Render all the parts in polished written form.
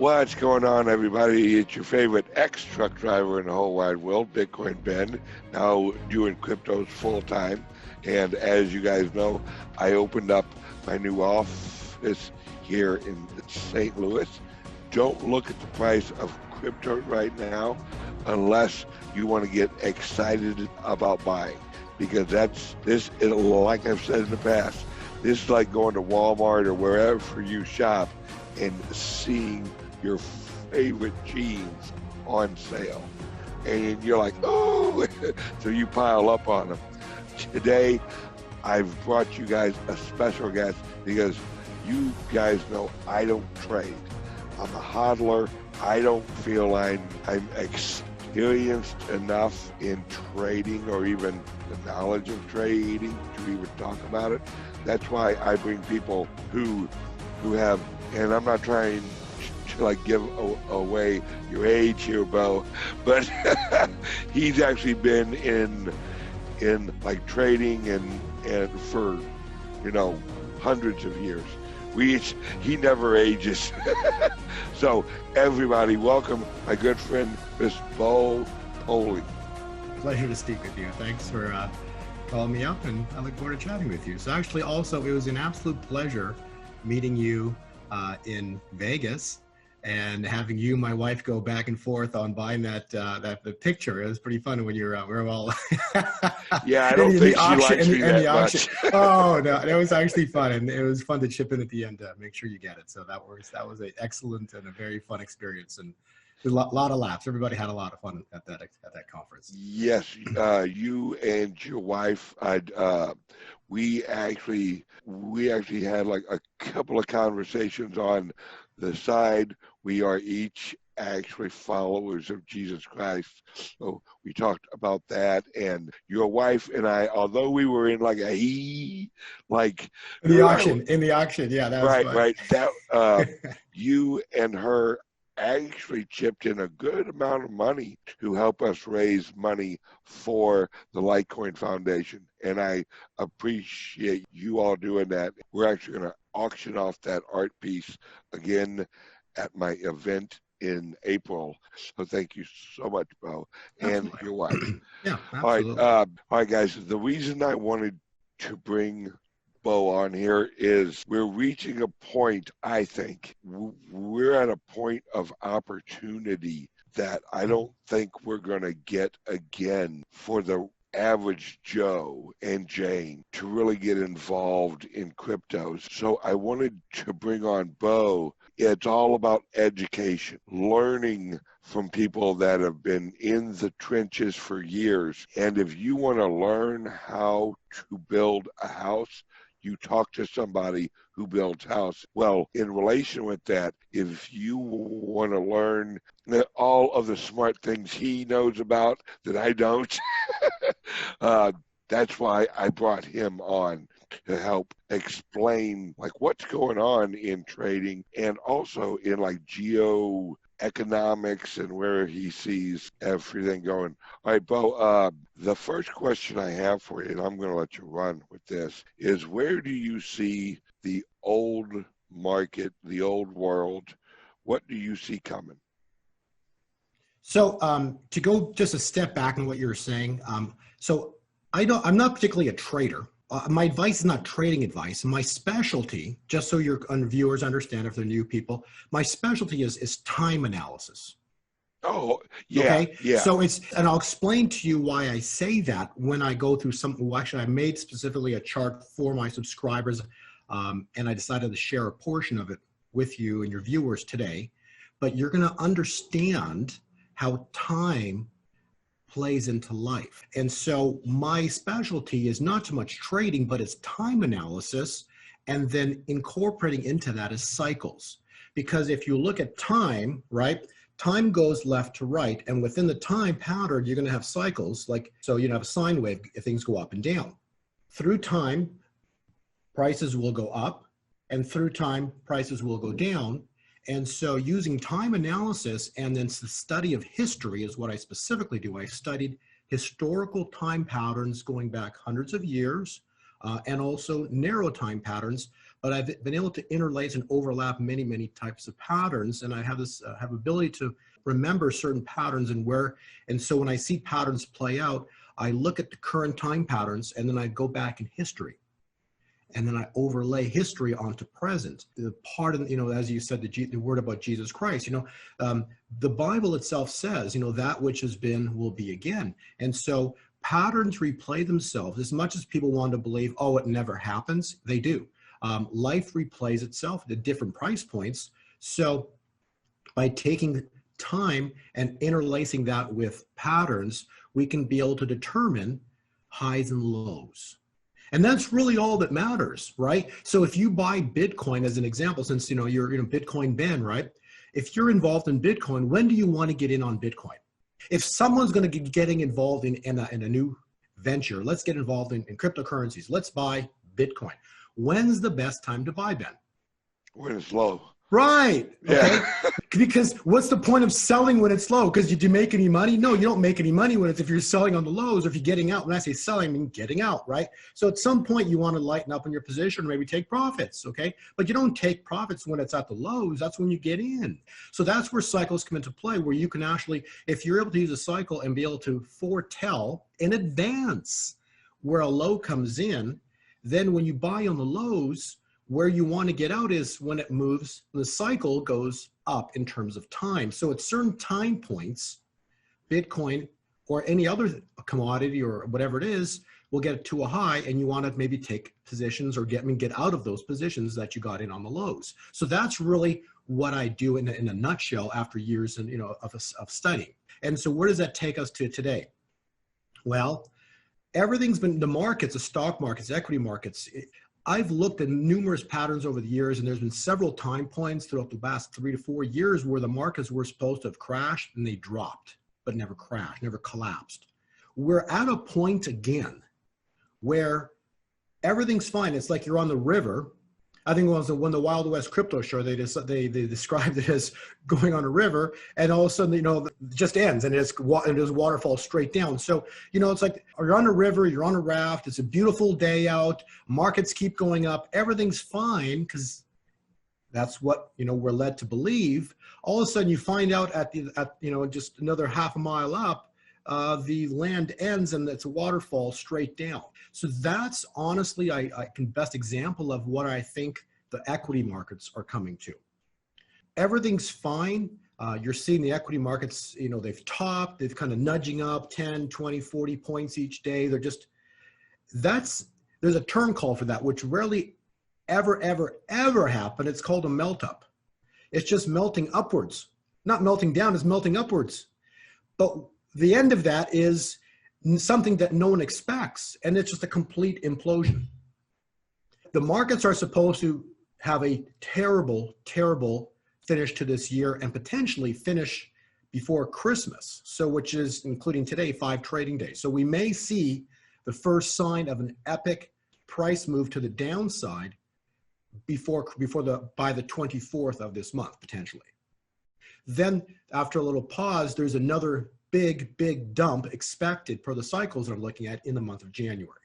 What's going on, everybody? It's your favorite ex-truck driver in the whole wide world, Bitcoin Ben, now doing cryptos full-time. And as you guys know, I opened up my new office here in St. Louis. Don't look at the price of crypto right now unless you want to get excited about buying, because like I've said in the past, this is like going to Walmart or wherever you shop and seeing your favorite jeans on sale. And you're like, oh, so you pile up on them. Today, I've brought you guys a special guest because you guys know I don't trade. I'm a hodler. I don't feel I'm experienced enough in trading or even the knowledge of trading to even talk about it. That's why I bring people who have, and I'm not trying to like give away your age here, Bo, but he's actually been in like trading and for, you know, hundreds of years. He never ages. So everybody, welcome my good friend, Miss Bo Polny. Pleasure to speak with you. Thanks for calling me up, and I look forward to chatting with you. So actually, also, it was an absolute pleasure meeting you in Vegas and having you and my wife go back and forth on buying the picture. It was pretty fun when we were all yeah, I don't think she likes me that much. Oh no, it was actually fun, and it was fun to chip in at the end to make sure you get it. So that was an excellent and a very fun experience, and a lot of laughs. Everybody had a lot of fun at that conference. Yes, you and your wife. We actually had like a couple of conversations on the side. We are each actually followers of Jesus Christ, so we talked about that. And your wife and I, although we were in like in the auction, yeah, that was fun. Right. That you and her actually chipped in a good amount of money to help us raise money for the Litecoin Foundation. And I appreciate you all doing that. We're actually going to auction off that art piece again at my event in April. So thank you so much, Bo, and your wife. Yeah, absolutely. All right, guys. The reason I wanted to bring Bo on here is we're reaching a point, I think, we're at a point of opportunity that I don't think we're going to get again for the average Joe and Jane to really get involved in cryptos. So I wanted to bring on Bo. It's all about education, learning from people that have been in the trenches for years. And if you want to learn how to build a house, you talk to somebody who builds house. Well, in relation with that, if you want to learn all of the smart things he knows about that I don't, that's why I brought him on to help explain like what's going on in trading and also in like geoeconomics and where he sees everything going. All right, Bo, the first question I have for you, and I'm going to let you run with this, is where do you see the old market, the old world? What do you see coming? So to go just a step back on what you were saying, so I'm not particularly a trader. My advice is not trading advice. My specialty, just so your viewers understand if they're new people, my specialty is time analysis. Oh, yeah. Okay. Yeah. So and I'll explain to you why I say that when I go through actually I made specifically a chart for my subscribers, and I decided to share a portion of it with you and your viewers today. But you're going to understand how time plays into life. And so my specialty is not so much trading, but it's time analysis, and then incorporating into that is cycles. Because if you look at time, right, time goes left to right, and within the time pattern, you're going to have cycles. So you have a sine wave, things go up and down. Through time, prices will go up, and through time, prices will go down. And so using time analysis and then the study of history is what I specifically do. I studied historical time patterns going back hundreds of years, and also narrow time patterns but I've been able to interlace and overlap many, many types of patterns. And I have this have ability to remember certain patterns and so when I see patterns play out, I look at the current time patterns and then I go back in history. And then I overlay history onto present. The part of, as you said, the word about Jesus Christ, the Bible itself says, that which has been will be again. And so patterns replay themselves. As much as people want to believe, oh, it never happens, they do. Life replays itself at different price points. So by taking time and interlacing that with patterns, we can be able to determine highs and lows. And that's really all that matters, right? So if you buy Bitcoin as an example, since you're Bitcoin Ben, right? If you're involved in Bitcoin, when do you want to get in on Bitcoin? If someone's going to be getting involved in a new venture, let's get involved in cryptocurrencies. Let's buy Bitcoin. When's the best time to buy, Ben? When it's low. Right. Okay. Yeah. Because what's the point of selling when it's low? Because do you make any money? No, you don't make any money if you're selling on the lows, or if you're getting out. When I say selling, I mean getting out, right? So at some point you want to lighten up on your position, or maybe take profits, okay? But you don't take profits when it's at the lows. That's when you get in. So that's where cycles come into play, where you can actually, if you're able to use a cycle and be able to foretell in advance where a low comes in, then when you buy on the lows, where you want to get out is when it moves, the cycle goes up in terms of time. So at certain time points, Bitcoin or any other commodity or whatever it is will get to a high, and you want to maybe take positions or get out of those positions that you got in on the lows. So that's really what I do in a nutshell after years of studying. And so where does that take us to today? Well, everything's been, the markets, the stock markets, equity markets, I've looked at numerous patterns over the years, and there's been several time points throughout the last 3 to 4 years where the markets were supposed to have crashed and they dropped, but never crashed, never collapsed. We're at a point again where everything's fine. It's like you're on the river. I think it was when the Wild West crypto show, they described it as going on a river, and all of a sudden, it just ends, and it is waterfall straight down. So, it's like you're on a river, you're on a raft, it's a beautiful day out, markets keep going up, everything's fine, because that's what, we're led to believe. All of a sudden you find out at just another half a mile up, the land ends and it's a waterfall straight down. So that's honestly, I can best example of what I think the equity markets are coming to. Everything's fine. You're seeing the equity markets, they've topped, they've kind of nudging up 10, 20, 40 points each day. There's a term called for that, which rarely ever happen. It's called a melt up. It's just melting upwards, not melting down, it's melting upwards. But the end of that is something that no one expects, and it's just a complete implosion. The markets are supposed to have a terrible, terrible finish to this year and potentially finish before Christmas, so which is, including today, 5 trading days. So we may see the first sign of an epic price move to the downside by the 24th of this month, potentially. Then after a little pause, there's another big dump expected per the cycles that I'm looking at in the month of January,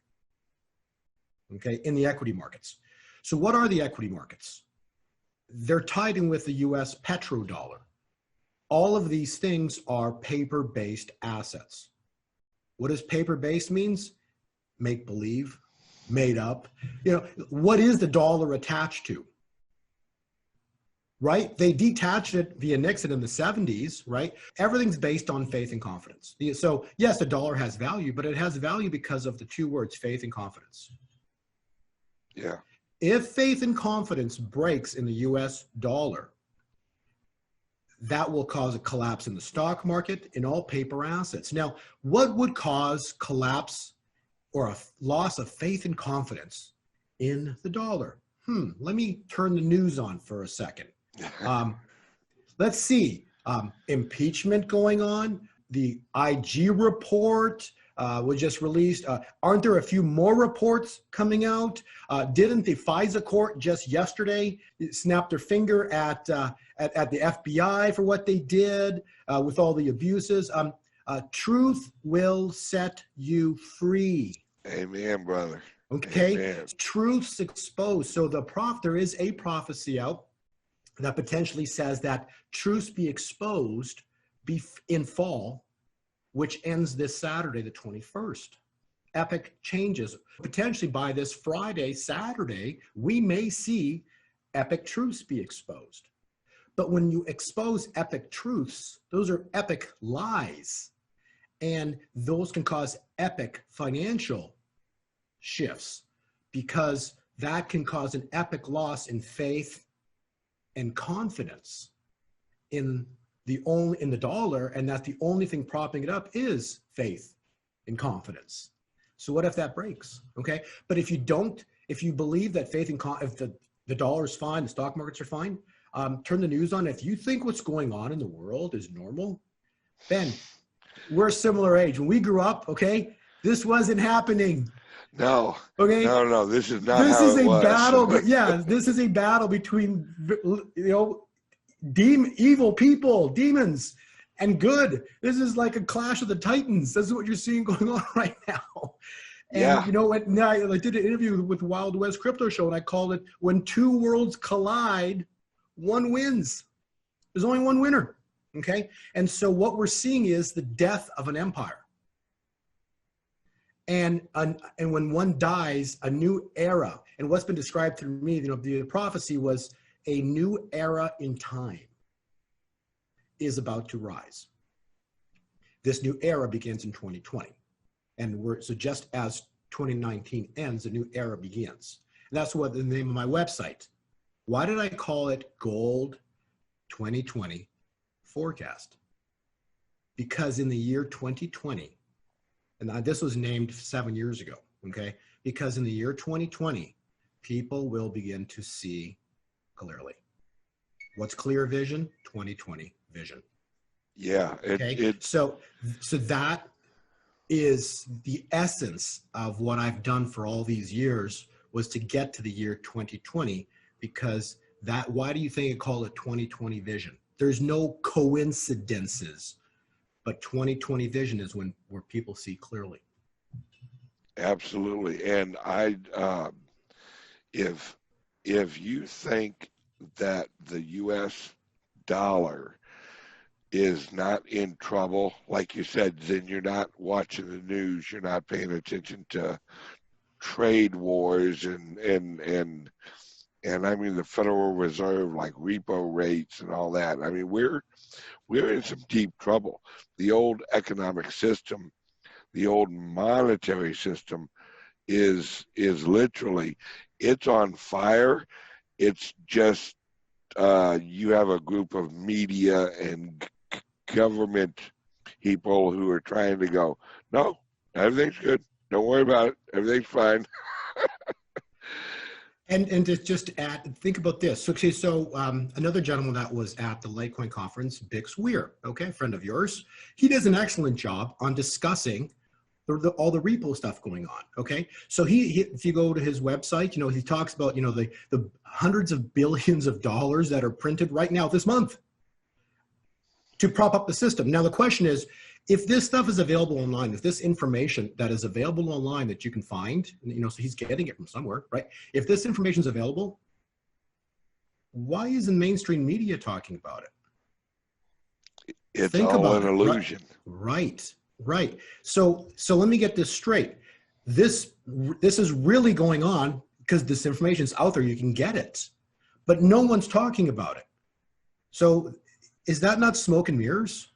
okay, in the equity markets. So what are the equity markets? They're tied in with the US petrodollar. All of these things are paper-based assets. What does paper-based means? Make believe, made up. What is the dollar attached to? Right? They detached it via Nixon in the 70s, right? Everything's based on faith and confidence. So yes, the dollar has value, but it has value because of the 2 words, faith and confidence. Yeah. If faith and confidence breaks in the US dollar, that will cause a collapse in the stock market, in all paper assets. Now, what would cause collapse or a loss of faith and confidence in the dollar? Let me turn the news on for a second. Let's see, impeachment going on, the IG report was just released. Aren't there a few more reports coming out? Didn't the FISA court just yesterday snap their finger at the FBI for what they did with all the abuses? Truth will set you free. Amen, brother. Okay, Amen. truths exposed. So there is a prophecy out that potentially says that truths be exposed in fall, which ends this Saturday, the 21st. Epic changes. Potentially by this Friday, Saturday, we may see epic truths be exposed. But when you expose epic truths, those are epic lies. And those can cause epic financial shifts, because that can cause an epic loss in faith and confidence in the dollar, and that the only thing propping it up is faith and confidence. So what if that breaks? Okay, but if you believe that faith and if the dollar is fine, the stock markets are fine, turn the news on. If you think what's going on in the world is normal, Ben, we're a similar age. When we grew up, okay, this wasn't happening. No. Okay. No. This is not this how is it a was. battle. But yeah, this is a battle between evil people, demons, and good. This is like a clash of the titans. This is what you're seeing going on right now. And yeah. you know what? Now I did an interview with Wild West Crypto Show, and I called it "When Two Worlds Collide, One Wins." There's only one winner. Okay, and so what we're seeing is the death of an empire. And when one dies, a new era. And what's been described through me, the prophecy was a new era in time is about to rise. This new era begins in 2020. And so just as 2019 ends, a new era begins. And that's what the name of my website. Why did I call it Gold 2020 Forecast? Because in the year 2020, and this was named 7 years ago, okay? Because in the year 2020, people will begin to see clearly. What's clear vision? 2020 vision. Yeah. So that is the essence of what I've done for all these years, was to get to the year 2020, because why do you think it called it 2020 vision? There's no coincidences. But 2020 vision is where people see clearly. Absolutely. And if you think that the U.S. dollar is not in trouble, like you said, then you're not watching the news, you're not paying attention to trade wars and I mean the Federal Reserve, like repo rates and all that. I mean, we're in some deep trouble. The old economic system, the old monetary system is literally, it's on fire. It's just you have a group of media and government people who are trying to go, no, everything's good. Don't worry about it. Everything's fine. And to just add, think about this. Okay, so another gentleman that was at the Litecoin conference, Bix Weir, okay, friend of yours, he does an excellent job on discussing all the repo stuff going on, okay? So if you go to his website, he talks about, the hundreds of billions of dollars that are printed right now this month to prop up the system. Now, the question is, if this stuff is available online, if this information that is available online that you can find, so he's getting it from somewhere, right? If this information is available, why isn't mainstream media talking about it? It's all an illusion. Right. So let me get this straight. This is really going on because this information is out there. You can get it, but no one's talking about it. So is that not smoke and mirrors?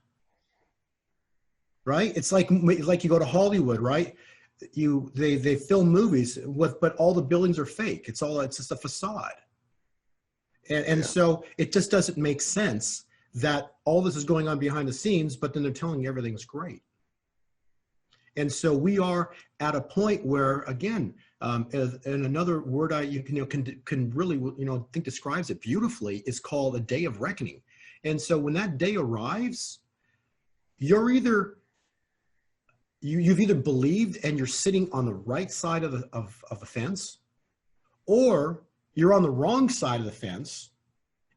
Right? It's like you go to Hollywood, right? They film movies but all the buildings are fake. It's just a facade. And so it just doesn't make sense that all this is going on behind the scenes, but then they're telling you everything's great. And so we are at a point where, again, and another word can really think describes it beautifully is called a day of reckoning. And so when that day arrives, you've either believed and you're sitting on the right side of the fence, or you're on the wrong side of the fence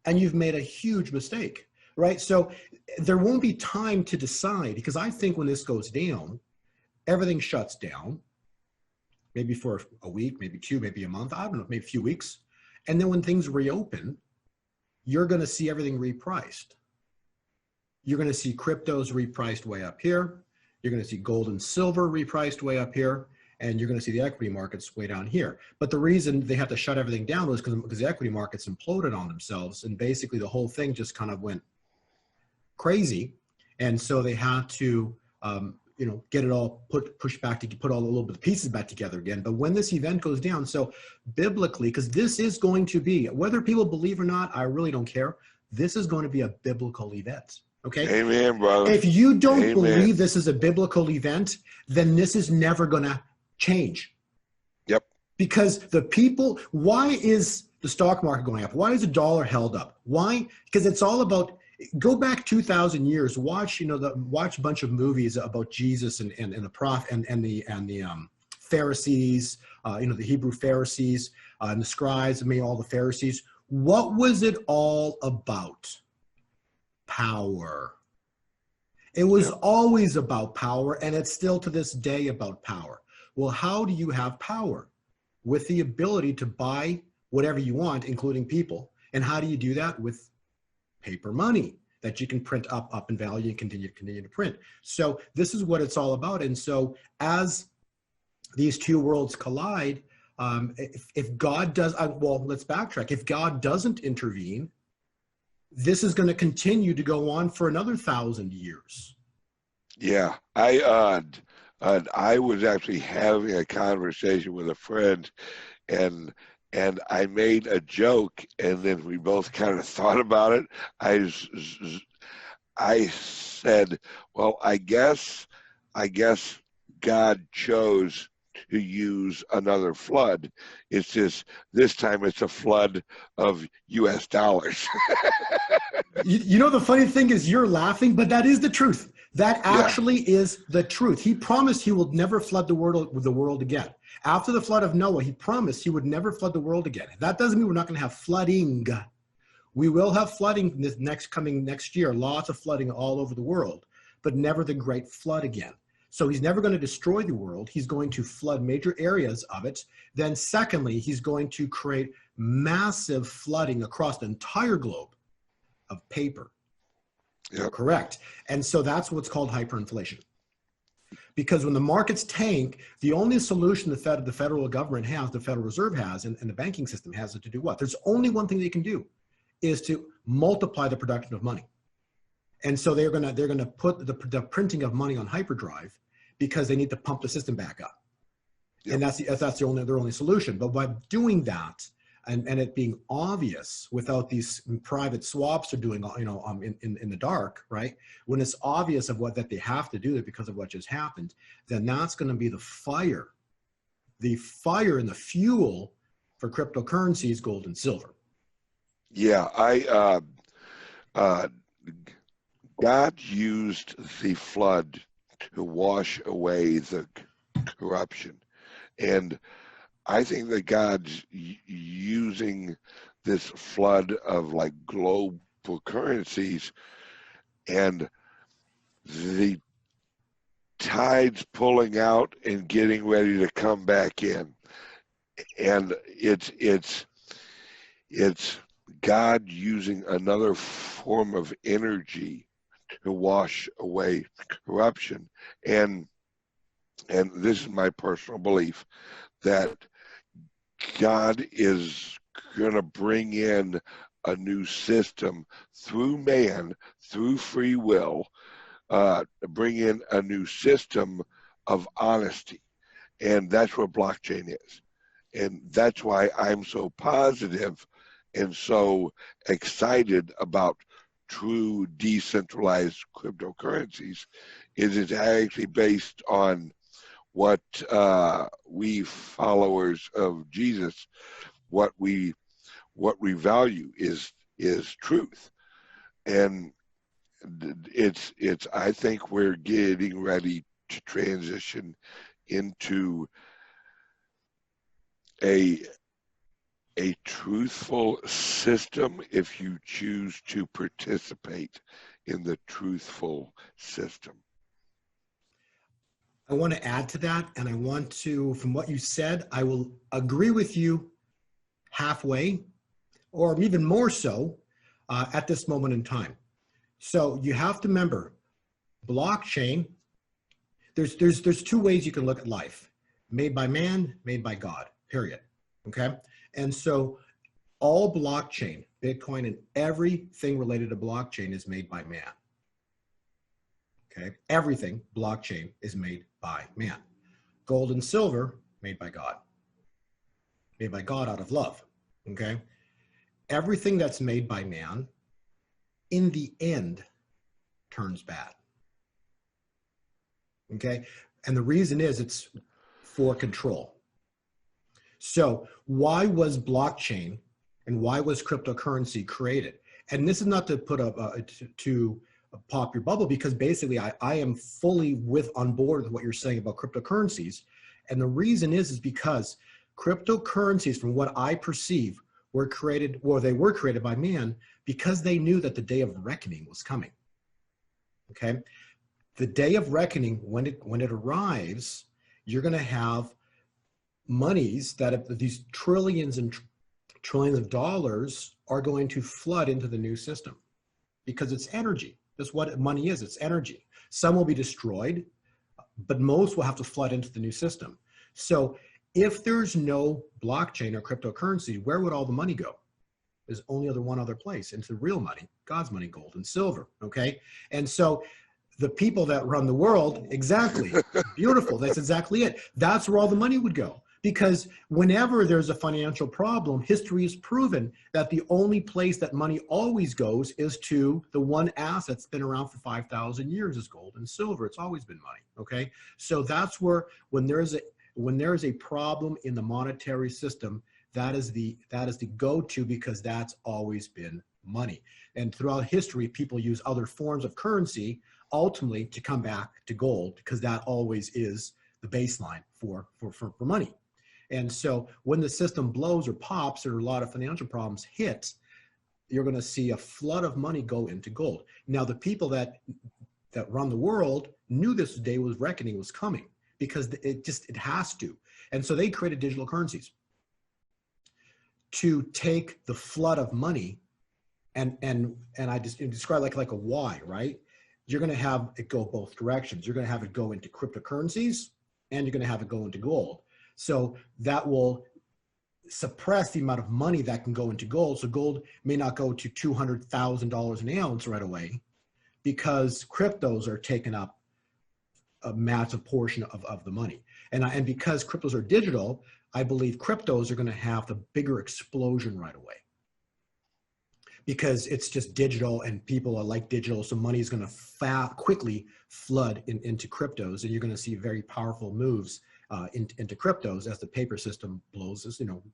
and you've made a huge mistake, right? So there won't be time to decide, because I think when this goes down, everything shuts down. maybe for a week, maybe two, maybe a month, I don't know, maybe a few weeks. And then when things reopen, you're going to see everything repriced. You're going to see cryptos repriced way up here. You're going to see gold and silver repriced way up here. And you're going to see the equity markets way down here. But the reason they have to shut everything down was because the equity markets imploded on themselves. And basically the whole thing just kind of went crazy. And so they had to, get it all pushed back to put all a little bit of pieces back together again. But when this event goes down, so biblically, because this is going to be, whether people believe or not, I really don't care. This is going to be a biblical event. Okay. Amen, brother. If you don't believe this is a biblical event, then this is never going to change. Yep. Because the people, why is the stock market going up? Why is the dollar held up? Why? Because it's all about, go back 2,000 years, watch a bunch of movies about Jesus and the prophet and the Pharisees, the Hebrew Pharisees and the scribes, all the Pharisees. What was it all about? Power. It was always about power, and it's still to this day about power. Well, how do you have power? With the ability to buy whatever you want, including people. And how do you do that? With paper money that you can print up in value and continue to print. So this is what it's all about. And so as these two worlds collide, if God does, well, let's backtrack. If God doesn't intervene, this is going to continue to go on for another 1,000 years. Yeah, I was actually having a conversation with a friend, and I made a joke, and then we both kind of thought about it. I said, well, I guess God chose to use another flood. It's just this time it's a flood of US dollars. The funny thing is you're laughing, but that is the truth. That actually is the truth. He promised he will never flood the world again. After the flood of Noah, he promised he would never flood the world again. That doesn't mean we're not going to have flooding. We will have flooding next year, lots of flooding all over the world, but never the great flood again. So he's never going to destroy the world. He's going to flood major areas of it. Then secondly, he's going to create massive flooding across the entire globe of paper. Yep. Correct. And so that's what's called hyperinflation. Because when the markets tank, the only solution the federal government has, the Federal Reserve has, and the banking system has to do what? There's only one thing they can do, is to multiply the production of money. And so they're gonna put the printing of money on hyperdrive because they need to pump the system back up. Yep. And that's their only solution. But by doing that, and it being obvious without these private swaps are doing, in the dark, right? When it's obvious of that they have to do it because of what just happened, then that's going to be the fire and the fuel for cryptocurrencies, gold and silver. Yeah, God used the flood to wash away the corruption, and I think that God's using this flood of global currencies and the tides pulling out and getting ready to come back in. And it's God using another form of energy to wash away corruption. And this is my personal belief, that God is going to bring in a new system through man, through free will, bring in a new system of honesty. And that's what blockchain is. And that's why I'm so positive and so excited about true decentralized cryptocurrencies. It's actually based on what we followers of Jesus, what we value is truth. And it's I think we're getting ready to transition into a truthful system if you choose to participate in the truthful system. I want to add to that, and I want to, from what you said, I will agree with you halfway, or even more so, at this moment in time. So you have to remember, blockchain, there's two ways you can look at life: made by man, made by God, period. Okay? And so all blockchain, Bitcoin and everything related to blockchain is made by man. Okay? Everything blockchain is made by man. Gold and silver, made by God. Made by God out of love. Okay? Everything that's made by man, in the end, turns bad. Okay? And the reason is it's for control. So why was blockchain and why was cryptocurrency created? And this is not to put to pop your bubble, because basically I am fully on board with what you're saying about cryptocurrencies. And the reason is because cryptocurrencies, from what I perceive, were created, or they were created by man because they knew that the day of reckoning was coming. Okay? The day of reckoning, when it arrives, you're going to have monies that these trillions and trillions of dollars are going to flood into the new system, because it's energy. That's what money is. It's energy. Some will be destroyed, but most will have to flood into the new system. So if there's no blockchain or cryptocurrency, where would all the money go? There's only one other place, into real money, God's money, gold and silver. Okay? And so the people that run the world, exactly, beautiful, that's exactly it. That's where all the money would go. Because whenever there's a financial problem, history has proven that the only place that money always goes is to the one asset that's been around for 5,000 years, is gold and silver. It's always been money, okay? So that's where, when there is a problem in the monetary system, that is the go-to, because that's always been money. And throughout history, people use other forms of currency ultimately to come back to gold, because that always is the baseline for money. And so when the system blows or pops, or a lot of financial problems hit, you're going to see a flood of money go into gold. Now, the people that run the world knew this day of reckoning was coming, because it has to. And so they created digital currencies to take the flood of money, and I just describe like a Y, right? You're going to have it go both directions. You're going to have it go into cryptocurrencies, and you're going to have it go into gold. So that will suppress the amount of money that can go into gold. So gold may not go to $200,000 an ounce right away, because cryptos are taking up a massive portion of the money. And because cryptos are digital, I believe cryptos are going to have the bigger explosion right away, because it's just digital and people are like digital. So money is going to quickly flood into cryptos, and you're going to see very powerful moves into cryptos as the paper system blows,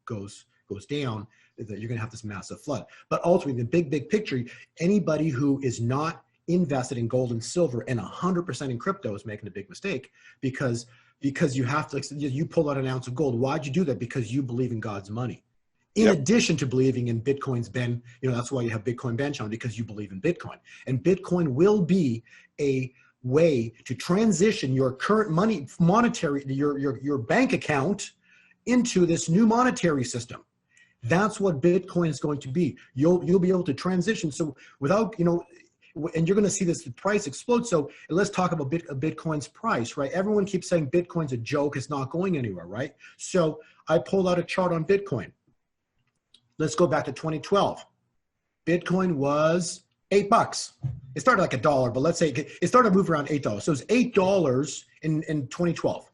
goes down. That you're going to have this massive flood. But ultimately, the big picture, anybody who is not invested in gold and silver and 100% in crypto is making a big mistake, because you have to, you pull out an ounce of gold. Why'd you do that? Because you believe in God's money. In addition to believing in Bitcoin's Ben, that's why you have Bitcoin Ben channel, because you believe in Bitcoin. And Bitcoin will be a way to transition your current monetary, your bank account into this new monetary system. That's what Bitcoin is going to be. You'll be able to transition. So without, and you're going to see this price explode. So let's talk about Bitcoin's price, right? Everyone keeps saying Bitcoin's a joke. It's not going anywhere, right? So I pulled out a chart on Bitcoin. Let's go back to 2012. Bitcoin was $8. It started like $1, but let's say it started to move around $8. So it was $8 in 2012.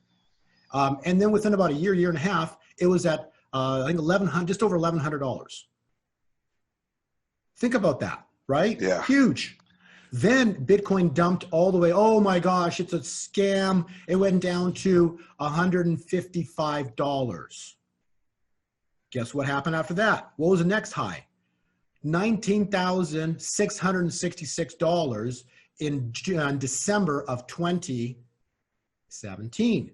And then within about a year and a half, it was at, I think just over $1,100. Think about that, right? Yeah. Huge. Then Bitcoin dumped all the way. Oh my gosh, it's a scam. It went down to $155. Guess what happened after that? What was the next high? $19,666 in December of 2017.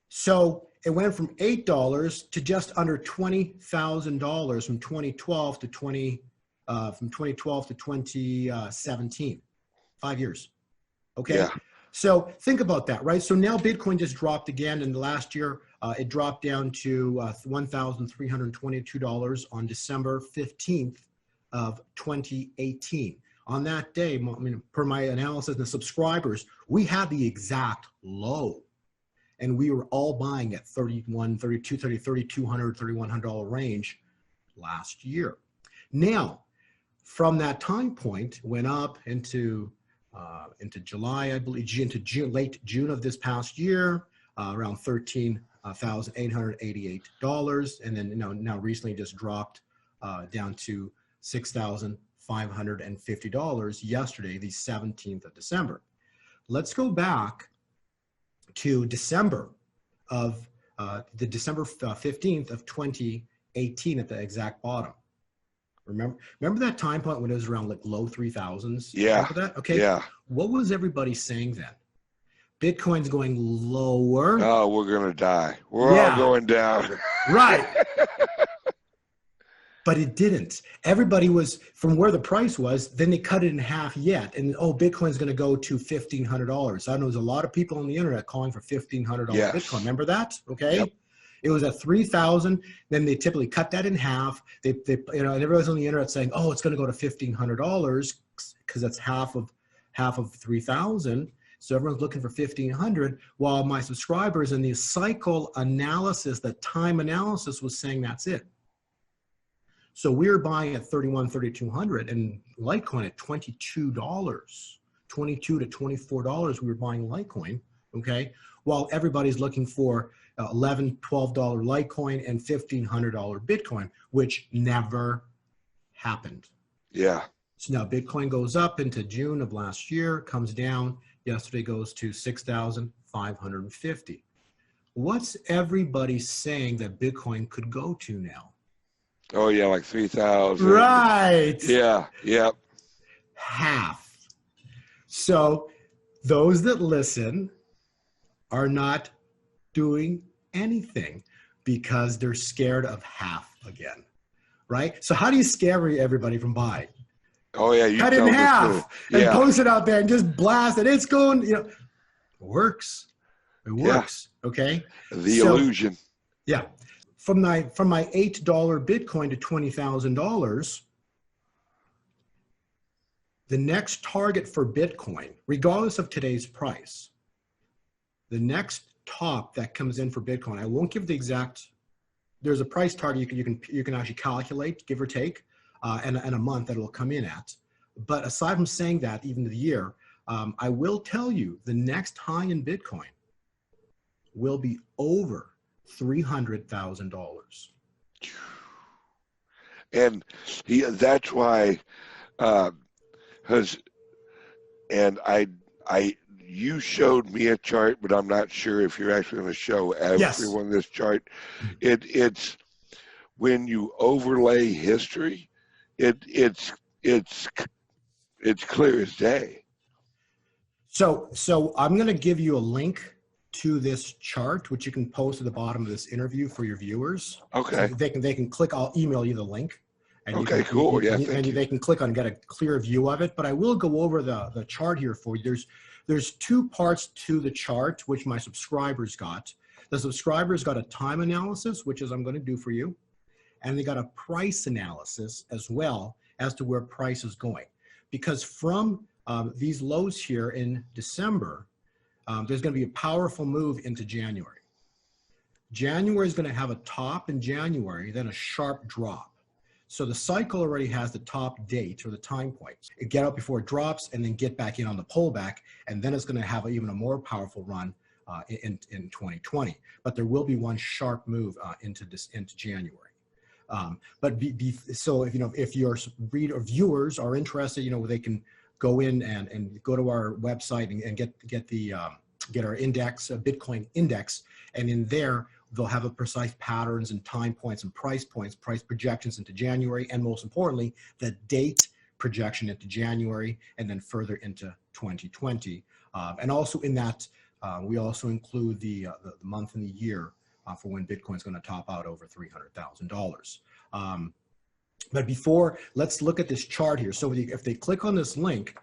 So it went from $8 to just under $20,000 from 2012 to 2017. 5 years. Okay. Yeah. So think about that, right? So now Bitcoin just dropped again in the last year. It dropped down to $1,322 on December 15th of 2018. On that day, I mean, per my analysis and the subscribers, we had the exact low. And we were all buying at $31, $32, $30, $3,200, $3,100 range last year. Now, from that time point, went up into July, I believe, into June, late June of this past year, around $13,888, and then now recently just dropped down to $6,550 yesterday, the 17th of December. Let's go back to December of the December 15th of 2018 at the exact bottom. Remember that time point when it was around like low 3,000s? Yeah. Remember that? Okay. Yeah. What was everybody saying then? Bitcoin's going lower. Oh, we're going to die. We're all going down. Right. But it didn't. Everybody was, from where the price was, then they cut it in half yet. And, oh, Bitcoin's going to go to $1,500. I know there's a lot of people on the internet calling for $1,500 Yes. Bitcoin. Remember that? Okay. Yep. It was at 3,000. Then they typically cut that in half. They and everyone's on the internet saying, oh, it's going to go to $1,500 because that's half of 3,000. So everyone's looking for 1,500, while my subscribers in the cycle analysis, the time analysis was saying that's it. So we were buying at 31, 3,200 and Litecoin at $22, $22 to $24. We were buying Litecoin, okay? While everybody's looking for $11, $12 Litecoin and $1,500 Bitcoin, which never happened. Yeah. So now Bitcoin goes up into June of last year, comes down. Yesterday goes to 6,550. What's everybody saying that Bitcoin could go to now? Oh, yeah, like 3,000. Right. Yeah, yep. Half. So those that listen are not doing anything because they're scared of half again, right? So how do you scare everybody from buying? Oh, yeah. You cut it in half and post it out there and just blast it. It's going, it works. It works. Yeah. Okay. The illusion. Yeah. From my $8 Bitcoin to $20,000, the next target for Bitcoin, regardless of today's price, the next top that comes in for Bitcoin, I won't give the exact, there's a price target you can actually calculate, give or take, and a month that it will come in at. But aside from saying that, even the year, I will tell you the next high in Bitcoin will be over $300,000. And that's why, you showed me a chart, but I'm not sure if you're actually going to show everyone this chart. It's when you overlay history, it's clear as day. So I'm going to give you a link to this chart, which you can post at the bottom of this interview for your viewers. Okay. So they can click. I'll email you the link. And okay, cool. They can click on and get a clear view of it. But I will go over the chart here for you. There's two parts to the chart, which my subscribers got. The subscribers got a time analysis, which is I'm going to do for you. And they got a price analysis as well as to where price is going. Because from these lows here in December, there's going to be a powerful move into January. January is going to have a top in January, then a sharp drop. So the cycle already has the top date or the time point. It get out before it drops and then get back in on the pullback, and then it's going to have even a more powerful run in 2020. But there will be one sharp move into January. So if your reader or viewers are interested, they can go in and go to our website and get our index, Bitcoin index, and in there they'll have a precise patterns and time points and price projections into January, and most importantly, the date projection into January and then further into 2020. And also in that, we also include the month and the year for when Bitcoin is going to top out over $300,000. But before, let's look at this chart here. So if they click on this link,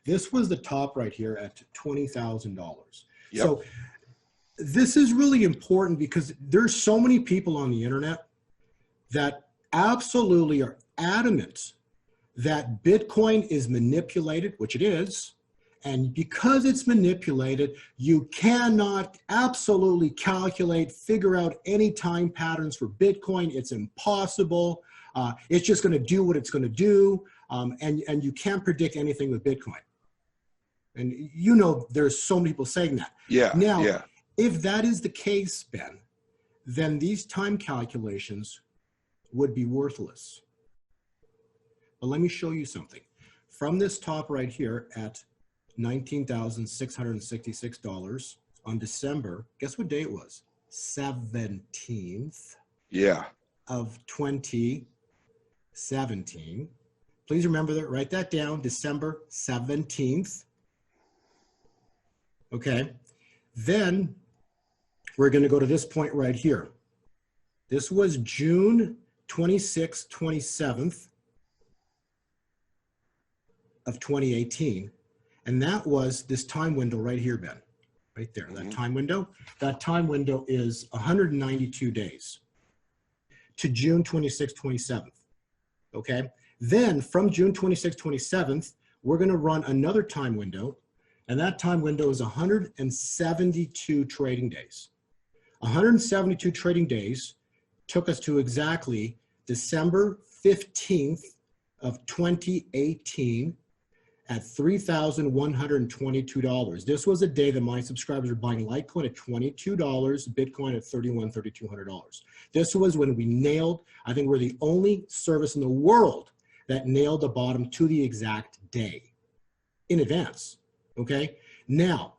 This was the top right here at $20,000. Yep. So this is really important because there's so many people on the internet that absolutely are adamant that Bitcoin is manipulated, which it is. And because it's manipulated, you cannot absolutely calculate, figure out any time patterns for Bitcoin. It's impossible. It's just going to do what it's going to do. And you can't predict anything with Bitcoin. And you know, there's so many people saying that. Yeah. Now, yeah. if that is the case, Ben, then these time calculations would be worthless. But let me show you something. From this top right here at $19,666 on December, guess what day it was? 17th Yeah. of 2017. Please remember that, write that down, December 17th. Okay, then we're going to go to this point right here. This was June 26th, 27th of 2018. And that was this time window right here, Ben, right there, that time window. That time window is 192 days to June 26th, 27th, okay? Then from June 26th, 27th, we're gonna run another time window, and that time window is 172 trading days. 172 trading days took us to exactly December 15th of 2018 at $3,122. This was a day that my subscribers were buying Litecoin at $22, Bitcoin at $3,200. This was when we nailed, I think we're the only service in the world that nailed the bottom to the exact day in advance, okay? Now,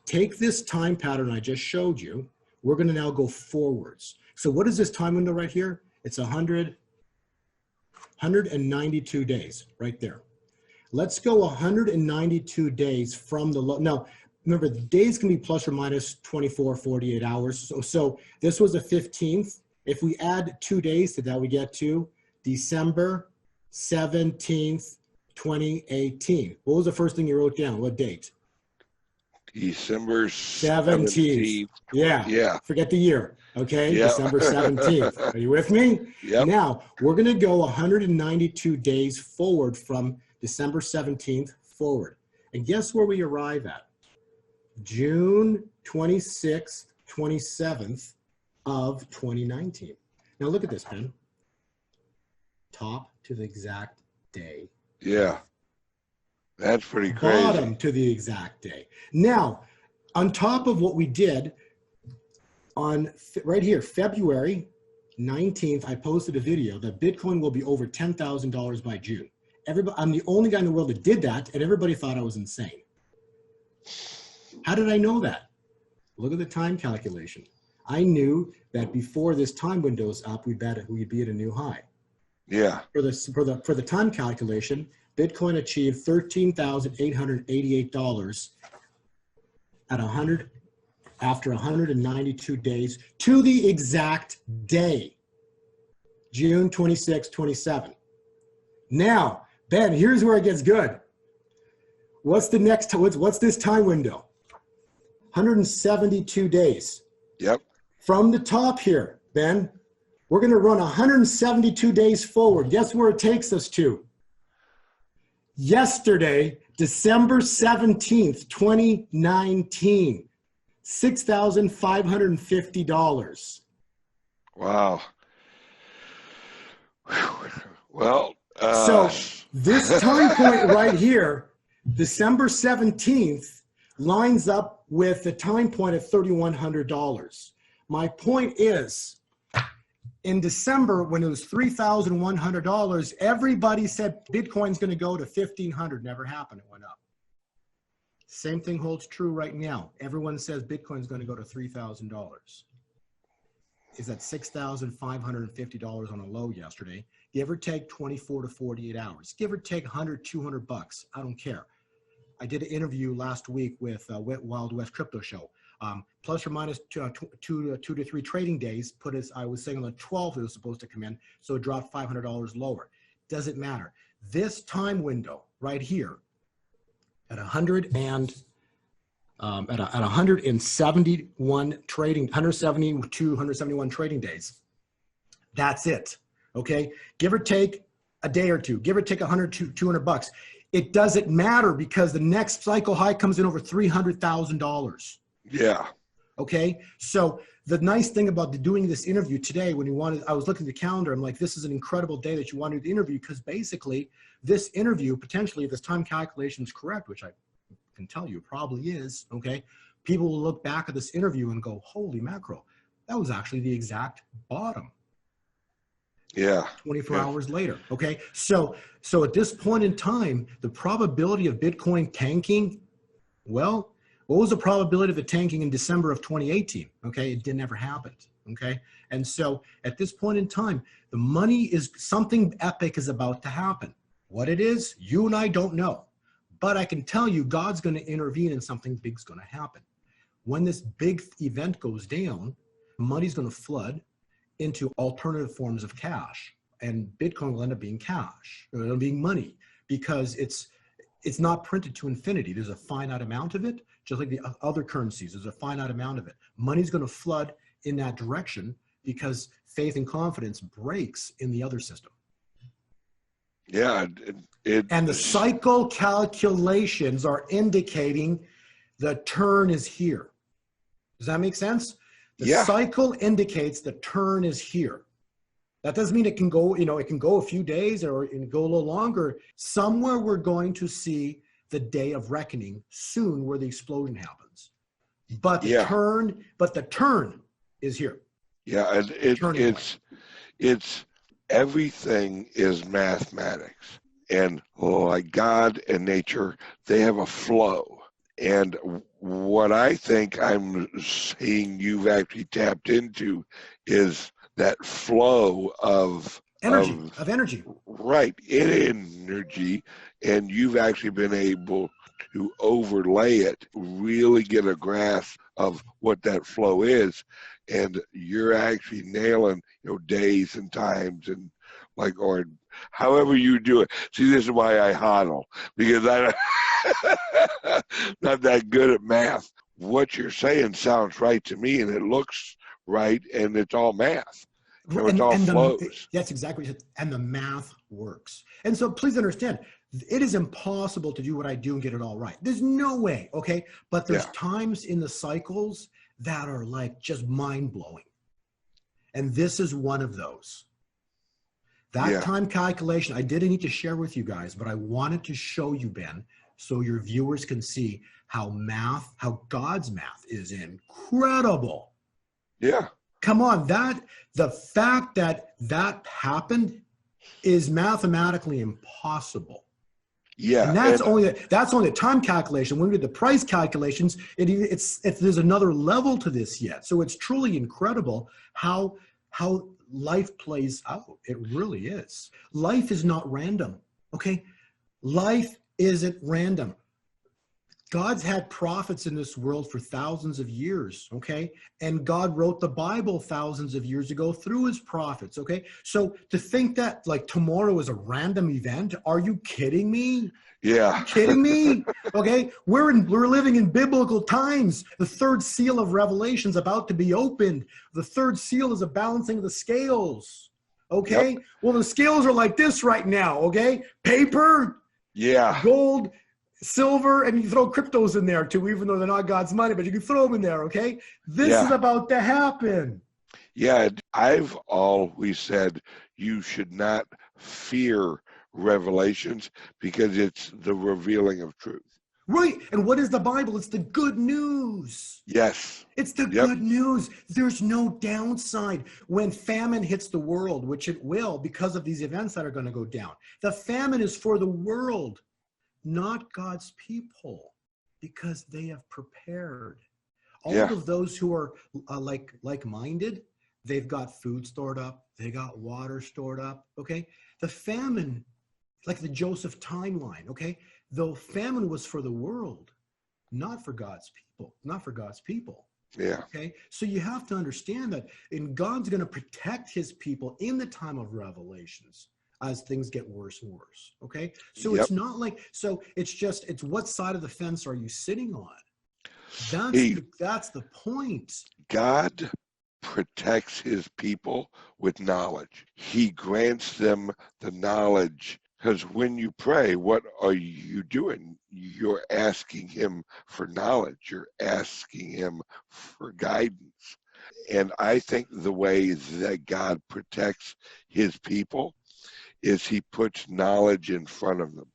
take this time pattern I just showed you. We're gonna now go forwards. So what is this time window right here? It's 192 days right there. Let's go 192 days from the low. Now, remember, the days can be plus or minus 24, 48 hours. So this was the 15th. If we add 2 days to that, we get to December 17th, 2018. What was the first thing you wrote down? What date? December 17th. Yeah. Yeah. Forget the year. Okay. Yep. December 17th. Are you with me? Yep. Now, we're going to go 192 days forward from December 17th forward. And guess where we arrive at? June 26th, 27th of 2019. Now look at this, Ben. Top to the exact day. Yeah. That's pretty crazy. Bottom to the exact day. Now, on top of what we did on right here, February 19th, I posted a video that Bitcoin will be over $10,000 by June. I'm the only guy in the world that did that, and everybody thought I was insane. How did I know that? Look at the time calculation. I knew that before this time window is up, we'd be at a new high. Yeah. For the time calculation, Bitcoin achieved $13,888 at 100 after 192 days to the exact day, June 26, 27. Now, Ben, here's where it gets good. What's the next? What's this time window? 172 days. Yep. From the top here, Ben, we're going to run 172 days forward. Guess where it takes us to? Yesterday, December 17th, 2019, $6,550. Wow. Well, so this time point right here, December 17th, lines up with the time point at $3,100. My point is, in December, when it was $3,100, everybody said Bitcoin's going to go to $1,500. Never happened. It went up. Same thing holds true right now. Everyone says Bitcoin's going to go to $3,000. Is that $6,550 on a low yesterday? Give or take 24 to 48 hours. Give or take 100, 200 bucks. I don't care. I did an interview last week with Wild West Crypto Show. Plus or minus two to three trading days put us, I was saying on the 12th it was supposed to come in, so it dropped $500 lower. Doesn't matter. This time window right here at 171 trading, 171 trading days. That's it. Okay. Give or take a day or two, give or take 100 to 200 bucks. It doesn't matter because the next cycle high comes in over $300,000. Yeah. Okay. So the nice thing about doing this interview today, when you wanted, I was looking at the calendar, I'm like, this is an incredible day that you wanted to interview, because basically this interview, potentially, if this time calculation is correct, which I can tell you probably is, okay, people will look back at this interview and go, holy mackerel, that was actually the exact bottom. Yeah. 24 hours later. Okay. So at this point in time, the probability of Bitcoin tanking, well, what was the probability of it tanking in December of 2018? Okay. It never happened. Okay. And so at this point in time, the money is something epic is about to happen. What it is, you and I don't know, but I can tell you God's going to intervene and something big's going to happen. When this big event goes down, money's going to flood into alternative forms of cash, and Bitcoin will end up being cash, or being money, because it's not printed to infinity. There's a finite amount of it, just like the other currencies. There's a finite amount of it. Money's going to flood in that direction because faith and confidence breaks in the other system. Yeah. And the cycle calculations are indicating the turn is here. Does that make sense? The cycle indicates the turn is here. That doesn't mean it can go, it can go a few days or it can go a little longer. Somewhere we're going to see the day of reckoning soon where the explosion happens. But the turn is here. Yeah, and it's everything is mathematics. And like God and nature, they have a flow. And what I think I'm seeing you've actually tapped into is that flow of energy. Right, energy. And you've actually been able to overlay it, really get a grasp of what that flow is. And you're actually nailing, days and times and or however you do it. See, this is why I hodl, because I'm not that good at math. What you're saying sounds right to me, and it looks right, and it's all math. It all flows. That's exactly it. And the math works. And so please understand, it is impossible to do what I do and get it all right. There's no way, okay? But there's times in the cycles that are just mind-blowing. And this is one of those. That time calculation, I didn't need to share with you guys, but I wanted to show you, Ben, so your viewers can see how God's math is incredible. Yeah. Come on, the fact that happened is mathematically impossible. Yeah. And that's only the time calculation. When we did the price calculations, there's another level to this yet. So it's truly incredible how life plays out. It really is. Life is not random. Okay. Life isn't random. God's had prophets in this world for thousands of years, okay? And God wrote the Bible thousands of years ago through his prophets, okay? So to think that tomorrow is a random event, are you kidding me? Yeah. Are you kidding me? Okay, we're living in biblical times. The third seal of Revelation is about to be opened. The third seal is a balancing of the scales, okay? Yep. Well, the scales are like this right now, okay? Paper, gold, silver, and you throw cryptos in there too, even though they're not God's money, but you can throw them in there, okay? This is about to happen. Yeah, I've always said you should not fear revelations because it's the revealing of truth. Right, and what is the Bible? It's the good news. Yes. It's the good news. There's no downside. When famine hits the world, which it will because of these events that are going to go down, the famine is for the world, not God's people, because they have prepared. All of those who are like-minded, they've got food stored up, they got water stored up, okay? The famine, like the Joseph timeline, okay? The famine was for the world, not for God's people, Yeah. Okay? So you have to understand that God's going to protect his people in the time of revelations. as things get worse and worse. Okay. So Yep. it's not like, so it's what side of the fence are you sitting on? That's the point. God protects his people with knowledge. He grants them the knowledge, because when you pray, what are you doing? You're asking him for knowledge. You're asking him for guidance. And I think the way that God protects his people is he puts knowledge in front of them.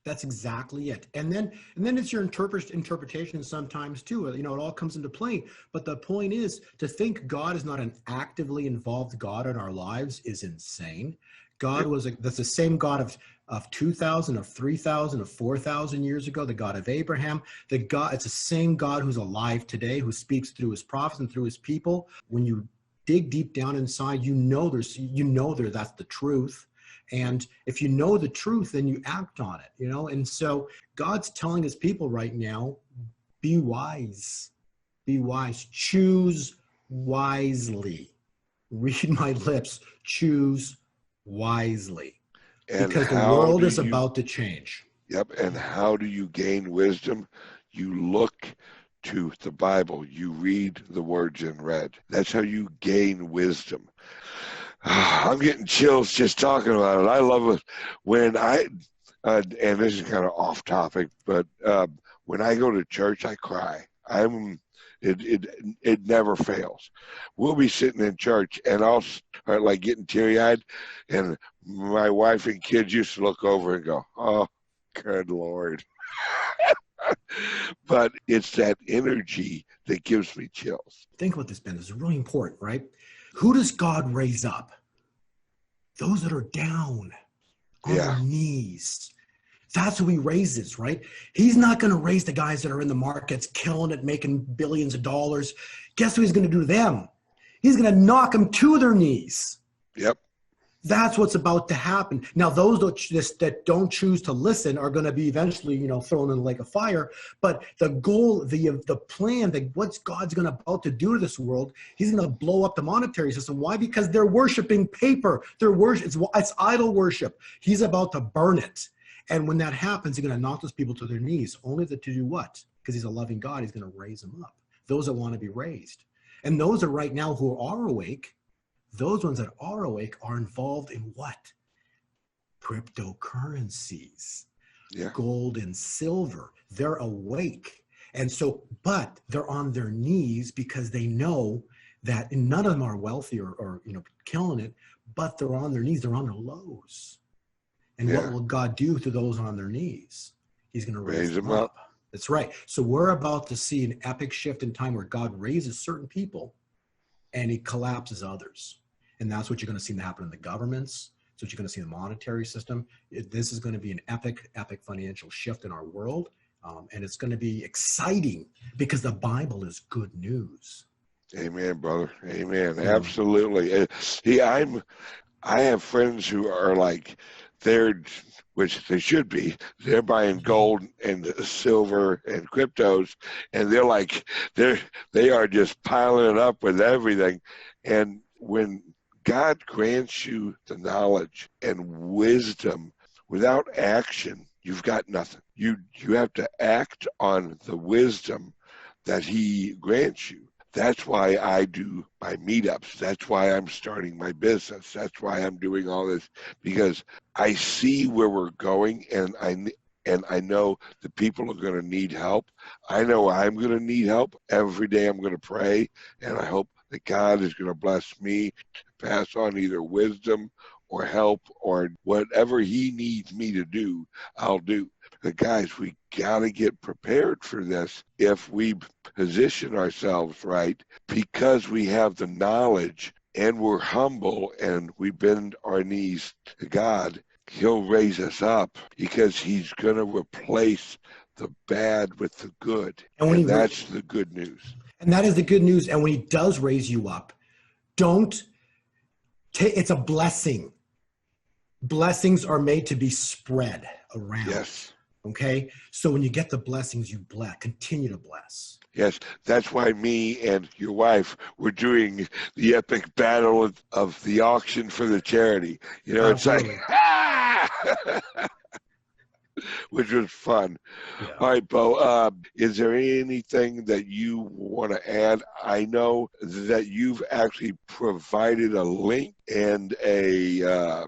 That's exactly it. And then it's your interpretation sometimes too. You know, it all comes into play. But the point is, to think God is not an actively involved God in our lives is insane. God that's the same God of 2,000, of 3,000, of 4,000 years ago, the God of Abraham. It's the same God who's alive today, who speaks through his prophets and through his people. When you dig deep down inside, that's the truth. And if you know the truth, then you act on it, you know? And so God's telling his people right now, be wise, choose wisely. Read my lips, choose wisely. And because the world is about to change. Yep. And how do you gain wisdom? You look to the Bible. You read the words in red. That's how you gain wisdom. I'm getting chills just talking about it. I love it when and this is kind of off topic, but when I go to church, I cry. It never fails. We'll be sitting in church and I'll start like getting teary-eyed, and my wife and kids used to look over and go, "Oh, good Lord." But it's that energy that gives me chills. Think about this, Ben. This is really important, right? Who does God raise up? Those that are down on their knees. That's who he raises, right? He's not going to raise the guys that are in the markets, killing it, making billions of dollars. Guess what he's going to do to them? He's going to knock them to their knees. Yep. That's what's about to happen. Now, those that don't choose to listen are going to be eventually, thrown in the lake of fire. But the goal, the plan, what God's about to do to this world, he's going to blow up the monetary system. Why? Because they're worshiping paper. It's idol worship. He's about to burn it. And when that happens, he's going to knock those people to their knees. Only to do what? Because he's a loving God. He's going to raise them up. Those that want to be raised. And those are right now who are awake. Those ones that are awake are involved in what? Cryptocurrencies, gold and silver. They're awake. And so, but they're on their knees because they know that none of them are wealthy or killing it, but they're on their knees. They're on their lows. And what will God do to those on their knees? He's going to raise them up. That's right. So we're about to see an epic shift in time where God raises certain people and he collapses others. And that's what you're going to see happen in the governments. That's what you're going to see in the monetary system. This is going to be an epic financial shift in our world. And it's going to be exciting because the Bible is good news. Amen, brother. Amen. Absolutely. I have friends who are like, which they should be, they're buying gold and silver and cryptos, and they're like, they are just piling it up with everything. And when God grants you the knowledge and wisdom without action, you've got nothing. You have to act on the wisdom that he grants you. That's why I do my meetups. That's why I'm starting my business. That's why I'm doing all this, because I see where we're going, and I know the people are going to need help. I know I'm going to need help. Every day I'm going to pray, and I hope that God is going to bless me to pass on either wisdom or help or whatever he needs me to do, I'll do. But guys, we got to get prepared for this if we position ourselves right, because we have the knowledge and we're humble and we bend our knees to God. He'll raise us up because he's going to replace the bad with the good. And that's the good news. And that is the good news. And when he does raise you up, it's a blessing. Blessings are made to be spread around. Yes. Okay. So when you get the blessings, you continue to bless. Yes, that's why me and your wife were doing the epic battle of the auction for the charity. You know, Absolutely. It's like, which was fun. Yeah. All right, Bo, is there anything that you want to add? I know that you've actually provided a link and a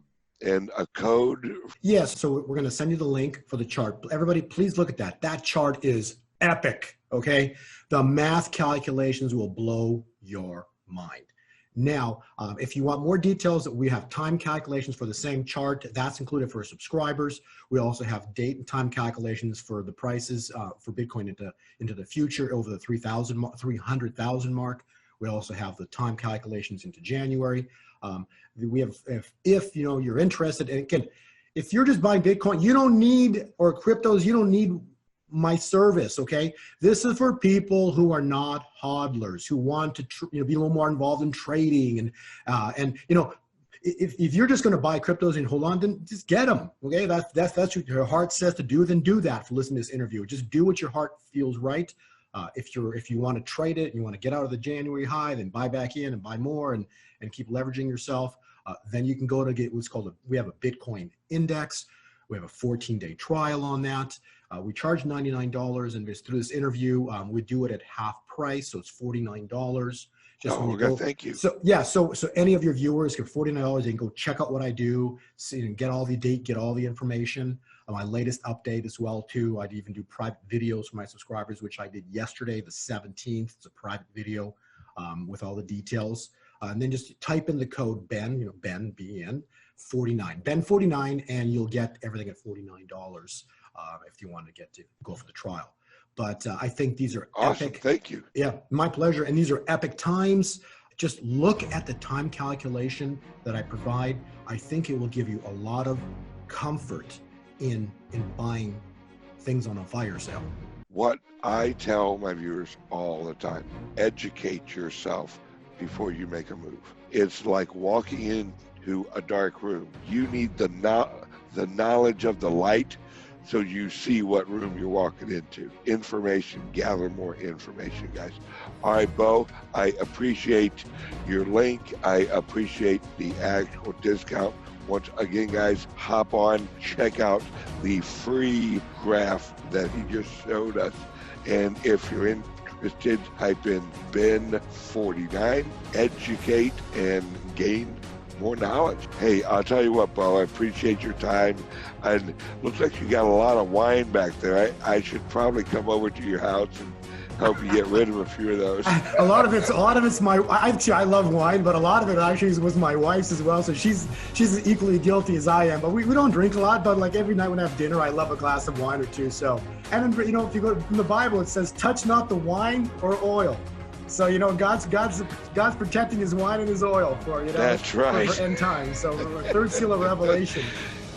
code. Yes, so we're going to send you the link for the chart. Everybody, please look at that. That chart is epic, okay? The math calculations will blow your mind. Now, if you want more details, we have time calculations for the same chart. That's included for subscribers. We also have date and time calculations for the prices for Bitcoin into the future over the 300,000 mark. We also have the time calculations into January. We have, if you know you're interested, and again, if you're just buying Bitcoin, you don't need, or cryptos, you don't need my service, okay? This is for people who are not hodlers, who want to be a little more involved in trading, and you know, if you're just going to buy cryptos and hold on, then just get them, okay? That's what your heart says to do, then do that. For listening to this interview, just do what your heart feels right. If you want to trade it and you want to get out of the January high, then buy back in and buy more and keep leveraging yourself. Then you can go to get what's called we have a Bitcoin index. We have a 14-day trial on that. We charge $99, and through this interview, we do it at half price, so it's $49. Thank you. So yeah, so any of your viewers get $49. They can go check out what I do, see and get all the date, get all the information. My latest update as well too. I'd even do private videos for my subscribers, which I did yesterday, the 17th. It's a private video with all the details. And then just type in the code Ben, you know, Ben, B-N, 49, Ben 49, and you'll get everything at $49 if you want to go for the trial. But I think these are awesome. Epic. Thank you. Yeah, my pleasure. And these are epic times. Just look at the time calculation that I provide. I think it will give you a lot of comfort in buying things on a fire sale. What I tell my viewers all the time, educate yourself before you make a move. It's like walking into a dark room. You need the knowledge of the light so you see what room you're walking into. Information, gather more information, guys. All right, Bo, I appreciate your link. I appreciate the actual discount. Once again, guys, hop on, check out the free graph that he just showed us. And if you're interested, type in Ben49, educate and gain more knowledge. Hey, I'll tell you what, Bo, I appreciate your time. And looks like you got a lot of wine back there. I should probably come over to your house and help you get rid of a few of those. A lot of it's my. I love wine, but a lot of it actually was my wife's as well. So she's as equally guilty as I am. But we don't drink a lot. But like every night when I have dinner, I love a glass of wine or two. So, and then, you know, if you go in the Bible, it says, "Touch not the wine or oil." So, you know, God's protecting his wine and his oil for, you know, that's right, for end times. So third seal of Revelation.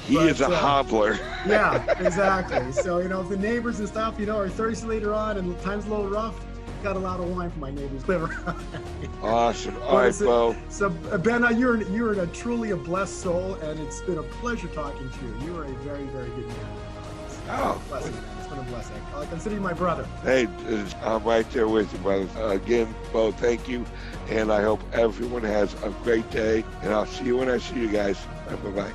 He is a hodler. Yeah, exactly. So, you know, if the neighbors and stuff, you know, are thirsty later on and time's a little rough, got a lot of wine for my neighbors liver. Awesome. All right, Bo. So, Ben, you're truly a blessed soul, and it's been a pleasure talking to you. You are a very, very good man. Oh, blessing. It's been a blessing. I consider you my brother. Hey, I'm right there with you, brother. Again, Bo, thank you, and I hope everyone has a great day, and I'll see you when I see you guys. Bye-bye.